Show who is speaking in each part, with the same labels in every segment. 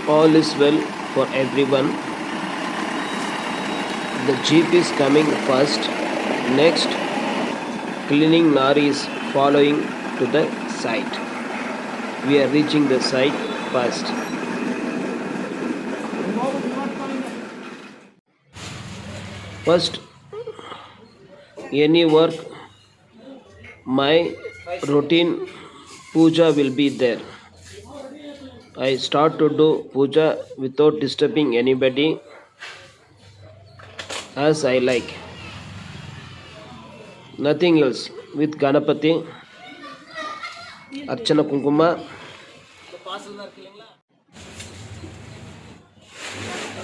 Speaker 1: All is well for everyone. The jeep is coming first. Next, cleaning lorry is following to the site. We are reaching the site first. First, any work, my routine puja will be there. I start to do puja without disturbing anybody as I like. Nothing else. With Ganapati, Archana Kunkuma,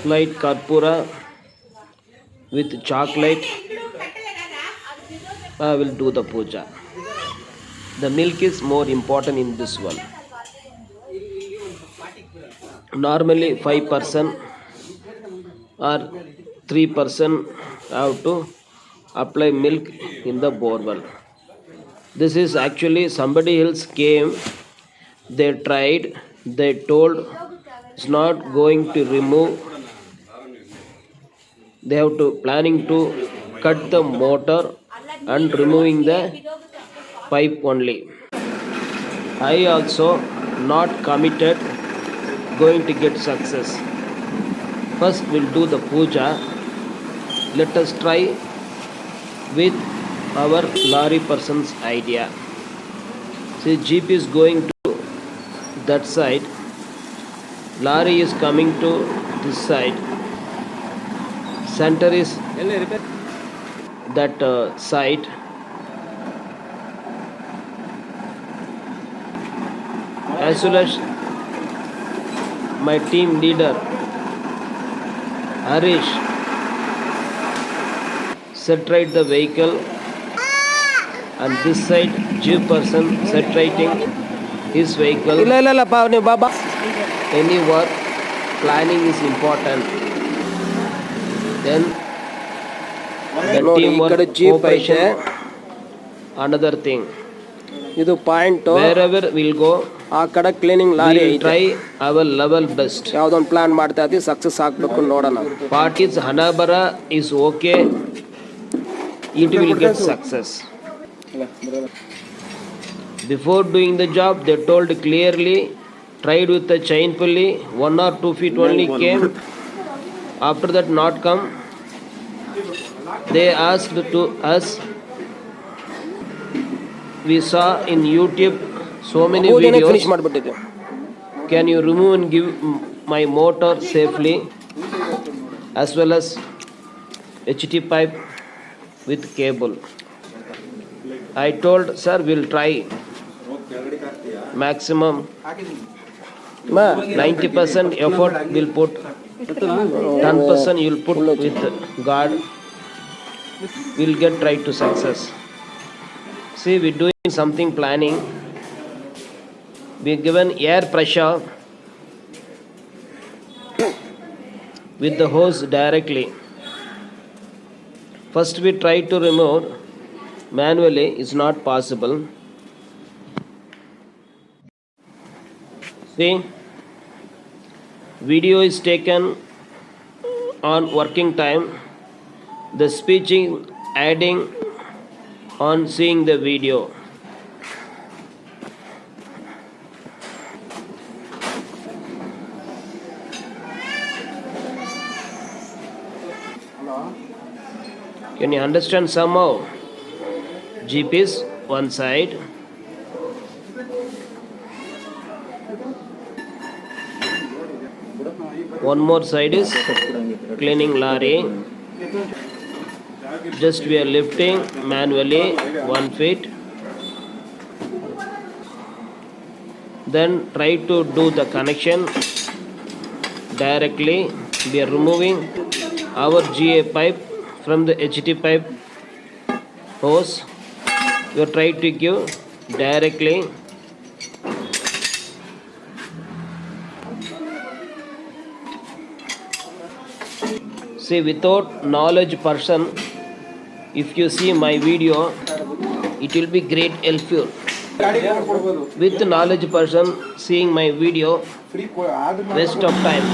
Speaker 1: light Karpura with chocolate, I will do the puja. The milk is more important in this one. Normally 5% or 3% have to apply milk in the borewell. This is actually somebody else came, they tried, they told it's not going to remove, they have to planning to cut the motor and removing the pipe only. I also not committed going to get success. First we'll do the puja. Let us try with our lorry person's idea. See, jeep is going to that side, lorry is coming to this side, center is that side. As well as my team leader Harish set right the vehicle, and this side jeep person set righting his vehicle. Any work planning is important. Then the teamwork, cooperation, another thing.
Speaker 2: ಇದು point
Speaker 1: Wherever we'll go,
Speaker 2: ಆ ಕಡೆ cleaning lorry
Speaker 1: we'll
Speaker 2: ಐತೆ.
Speaker 1: try our level best.
Speaker 2: ಯಾವ್ದೊಂದು plan ಮಾಡ್ತಾ ಇದ್ದೀವಿ, success ಆಗ್ಬೇಕು ನೋಡೋಣ.
Speaker 1: Party's Hanabara is okay, it will get success. Before doing the job, they told clearly, tried with the chain pulley, 1 or 2 feet only came. After that not come. They asked to us, we saw in YouTube so many
Speaker 2: finish
Speaker 1: videos,
Speaker 2: ಮಾಡ್ಬಿಟ್ಟಿದ್ದೆ.
Speaker 1: can you remove and give my motor safely, as well as HT pipe with cable. I told, sir, we'll try maximum 90% effort will put, 10% you'll put with God, we'll get right to success. See, we're doing something planning, we're given air pressure with the hose directly. First we try to remove manually, it's not possible. See, video is taken on working time, the speeching adding on seeing the video. Can you understand somehow? Jeep is one side, one more side is cleaning lorry. Just we are lifting manually 1 feet. Then try to do the connection directly. We are removing our GA pipe from the HT pipe hose. You try to give directly. See, without knowledge person, if you see my video, it will be great helpful. With knowledge person seeing my video, waste of time.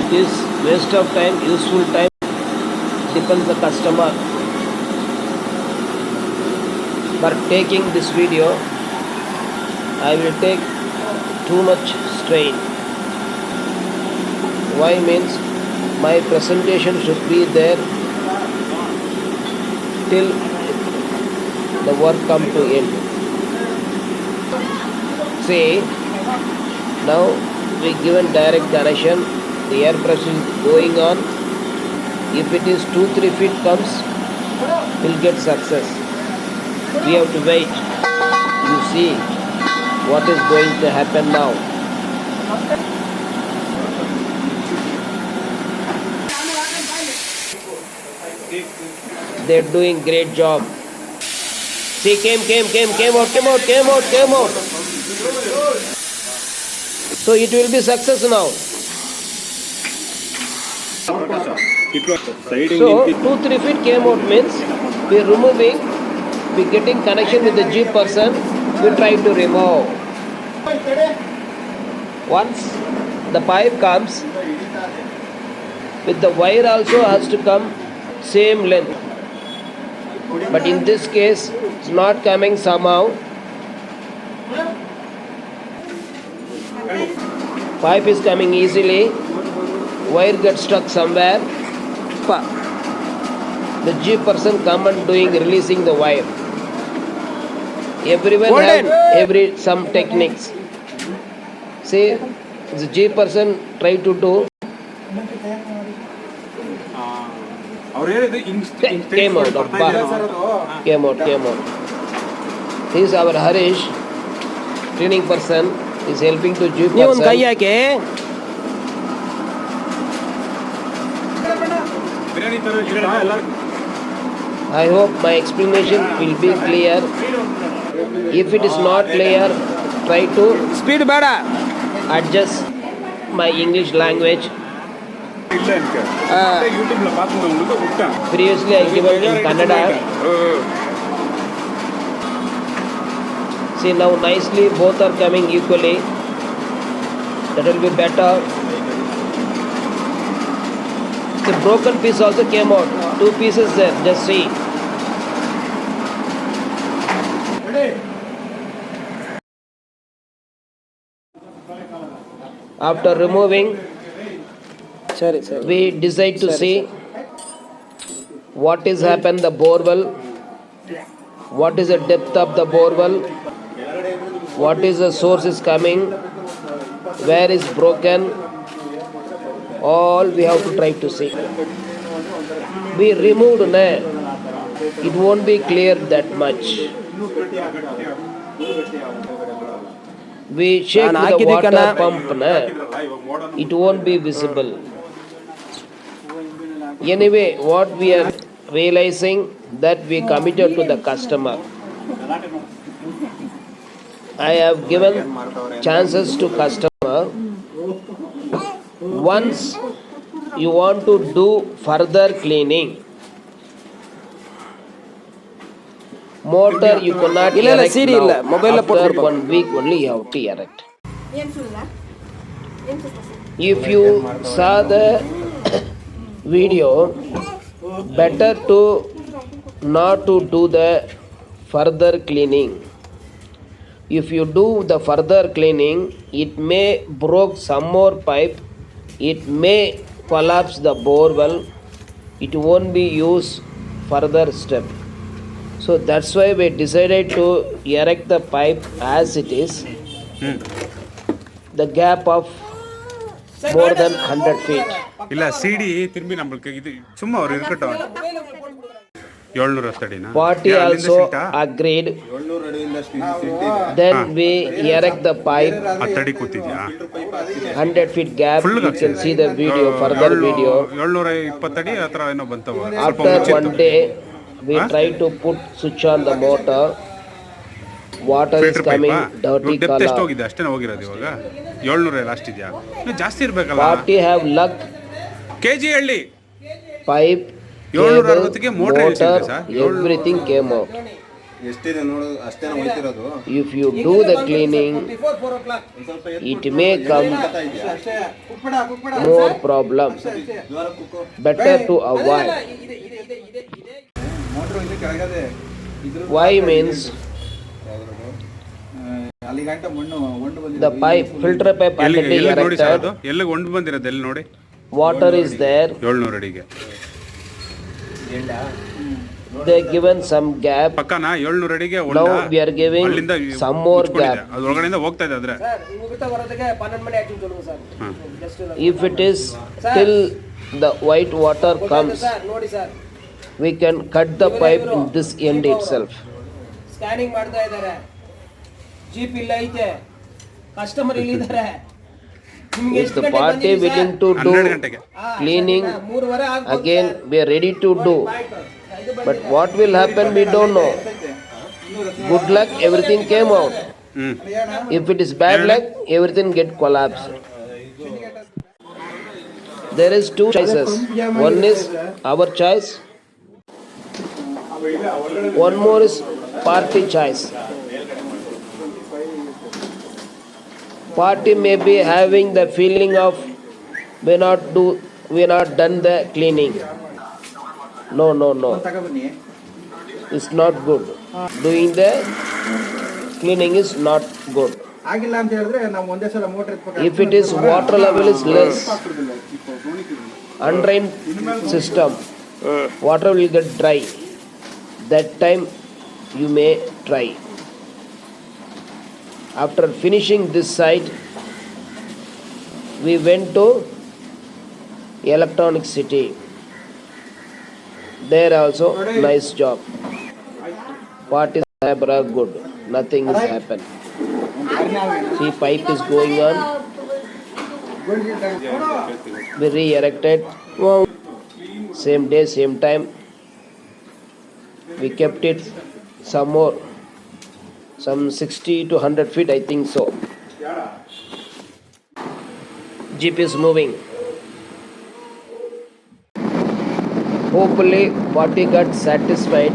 Speaker 1: This waste of time, useful time, depends the customer. For taking this video, I will take too much strain. Why means my presentation should be there till the work come to end. See, now we given direct connection, the air pressure is going on. If it is 2-3 feet comes, we'll get success. We have to wait. You see what is going to happen now. They're doing great job. See, came out. So it will be success now. So 2-3 feet came out means we are removing, we getting connection with the G person, we try to remove. Once the pipe comes, with the wire also has to come same length. But in this case, it's not coming somehow. Pipe is coming easily, wire gets stuck somewhere. The G person come and releasing the wire. Everyone have some techniques. See, the G person try to do. Came out. This is our Harish, training person, is helping to G person. I hope my explanation will be clear. If it is not clear, try to
Speaker 2: speed bada
Speaker 1: adjust my English language. Previously I given in Kannada. See, now nicely both are coming equally. That will be better. The broken piece also came out. 2 pieces there, just see. After removing, we decide to see what is happened the borewell, what is the depth of the borewell, what is the source is coming, where is broken. All we have to try to see. We removed, it won't be clear that much. We shake the water pump, it won't be visible. Anyway, what we are realizing that we committed to the customer. I have given chances to customer. Once you want to do further cleaning, motor you cannot erect now. After 1 week only you have to erect. If you saw the video, better to not to do the further cleaning. If you do the further cleaning, it may broke some more pipe. It may collapse the borewell. It won't be used further step. So that's why we decided to erect the pipe as it is. The gap of more than 100 feet.
Speaker 3: ಇಲ್ಲ ಸಿಡಿ ತಿರುಗಿ ನಮಗೆ ಇದು ಸುಮ್ಮ ಅವರು ಇರ್ಕಟ್ಟ 700 ಅಷ್ಟಡಿನಾ
Speaker 1: 40 also agreed. Then we erect the pipe.
Speaker 3: ಅತ್ತಡಿ ಕೂತಿದ್ಯಾ
Speaker 1: 100 feet gap. You can see the video, further video.
Speaker 3: 720 ಅಡಿ ಆ ತರ ಏನೋ ಬಂತವ.
Speaker 1: After 1 day, we try to put switch on the motor. Water is coming dirty color.
Speaker 3: ಎಷ್ಟು ಹೋಗಿದೆ ಅಷ್ಟೇ ಹೋಗಿರೋದು ಇವಾಗ 700 last ಇದೆಯಾ ಇನ್ನು ಜಾಸ್ತಿ ಇರಬೇಕಲ್ಲ
Speaker 1: 40 have luck.
Speaker 3: ಕೆಜಿ ಹಳ್ಳಿ
Speaker 1: Pipe, cable, motor, everything came out.
Speaker 4: ಎಷ್ಟಿದೆ ನೋಡು ಅಷ್ಟೇ ಹೋಗ್ತಿರೋದು.
Speaker 1: If you do the cleaning, it may come more problem. Better to avoid.
Speaker 4: Motor ಇಲ್ಲಿ ಕೆಳಗಡೆ
Speaker 1: Why means
Speaker 4: ಅಲ್ಲಿ ಗಂಟ ಮಣ್ಣು ಹೊಂಡು ಬಂದಿದೆ.
Speaker 1: the pipe, filter pipe already
Speaker 3: ಎಲ್ಲಿಗೆ ನೋಡಿ ಸರ್ ಅದು
Speaker 1: erected.
Speaker 3: ಎಲ್ಲಿಗೆ ಹೊಂಡು ಬಂದಿರೋದು ಎಲ್ಲಿ ನೋಡಿ.
Speaker 1: Water is there.
Speaker 3: 700 ಅಡಿಗೆ
Speaker 1: They given some gap.
Speaker 3: ಪಕ್ಕನ 700 ಅಡಿಗೆ ಹೊಂಡ.
Speaker 1: Now we are giving
Speaker 3: ಅಲ್ಲಿಂದ
Speaker 1: some more
Speaker 3: ಮುಚ್ಕೊಂಡಿದೆ.
Speaker 1: gap.
Speaker 3: ಅದು ಒಳಗಡೆಯಿಂದ ಹೋಗ್ತಾ ಇದೆ ಆದ್ರೆ.
Speaker 1: If it is till the white water comes, we can cut the pipe in this end itself.
Speaker 2: Scanning ಮಾಡ್ತಾ ಇದ್ದಾರೆ, ಜೀಪ್ ಇಲ್ಲ ಐತೆ, ಕಸ್ಟಮರ್ ಇಲ್ಲಿದ್ದಾರೆ.
Speaker 1: If the party willing to
Speaker 3: 12
Speaker 1: do
Speaker 3: ಗಂಟೆಗೆ
Speaker 1: cleaning, again we are ready to do. But what will happen, we don't know. Good luck, everything came out. If it is bad luck, everything get collapsed. There is two choices. One is our choice. One more is party choice. Party may be having the feeling of we not done the cleaning. No.
Speaker 4: ತಗೊಬನ್ನಿ.
Speaker 1: It's not good. Doing the cleaning is not good.
Speaker 4: ಆಗಿಲ್ಲ ಅಂತ ಹೇಳಿದ್ರೆ ನಾವು ಒಂದೇ ಸಲ motor
Speaker 1: If it is water level is less, undrained system, water will get dry. That time you may try. After finishing this site, we went to Electronic City. There also nice job. Parties are good. Nothing is happened. See, pipe is going on. We re-erected. Same day, same time. We kept it some more. Some 60 to 100 feet, I think so. Jeep is moving. Hopefully, party got satisfied.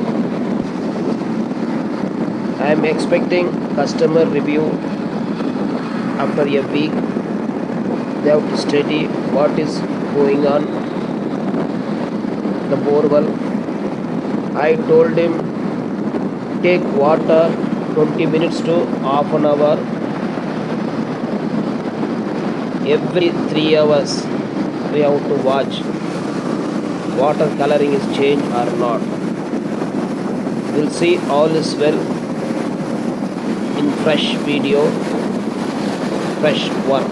Speaker 1: I am expecting customer review after a week. They have to study what is going on. The borewell. I told him take water 20 minutes to half an hour. Every 3 hours we have to watch water coloring is changed or not. We'll see all is well in fresh video, fresh work.